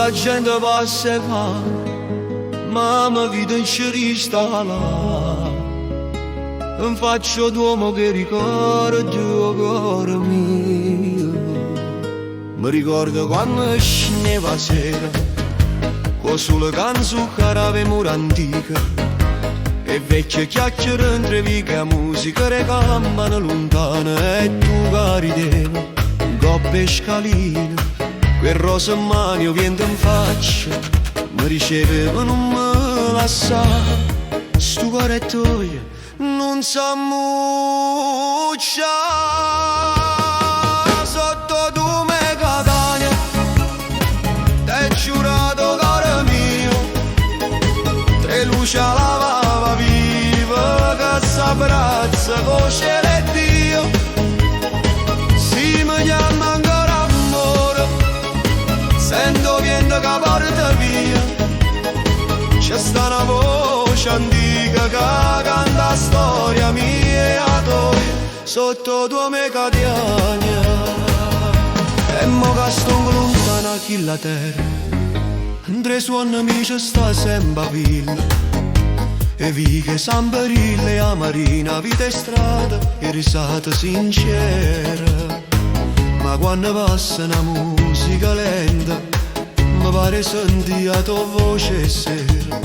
la gente passa e va, ma mi vedo in cristalla. Non faccio d'uomo che ricordo il cuore mio. Mi ricordo quando scendeva sera, con sole canzo carave mura antica, e vecchie chiacchiere entre vica musica recammano lontana, e tu che ridevi, coppe e scaline, quel rosa in mano vento in faccia, mi riceveva non me lascia, stu cuore tuo non sa muccia. Sotto tu me Catania, t'hai giurato caro mio, tre luci lavava viva che s'abbraccia con cielo e Dio. Si mi chiama ancora amore, sento vento che porta via, c'è sta una voce antica che canta storia mia e a tua, sotto tua me Catania. E mo che sto lontana qui la terra, tre suoni amici sta sempre a villa, e vighe San Barile e a Marina, vita e strada e risata sincera. Ma quando passa una musica lenta, mi pare senti la tua voce sera,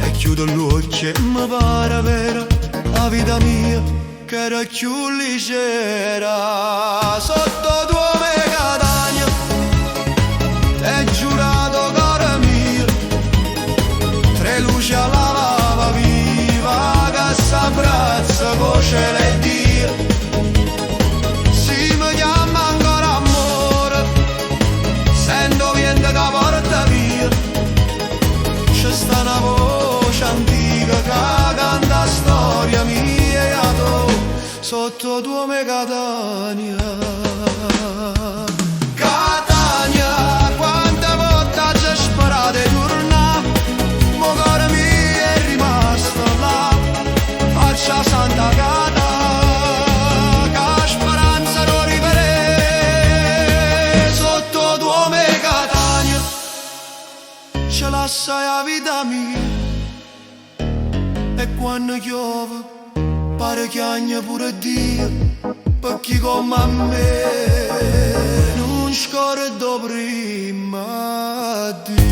e chiudo gli occhi e mi pare vera la vita mia che era più leggera. Sotto tua me Catania, t'hai giurato caro mio, tre luci alla lava viva che s'abbraccia con cielo e Dio. Si mi chiama ancora amore, sento vento che porta via, c'è sta una voce antica che canta storia mia e a tua, sotto tua me Catania. Catania, quante volte ci sparate tornare, mo cuore mio è rimasto là, faccia Santa Cata, che speranza non rivere, sotto tua me Catania, ce lascia la vita mia, e quando piove pare che agna pure Dio, per chi come me non scordo prima Dio.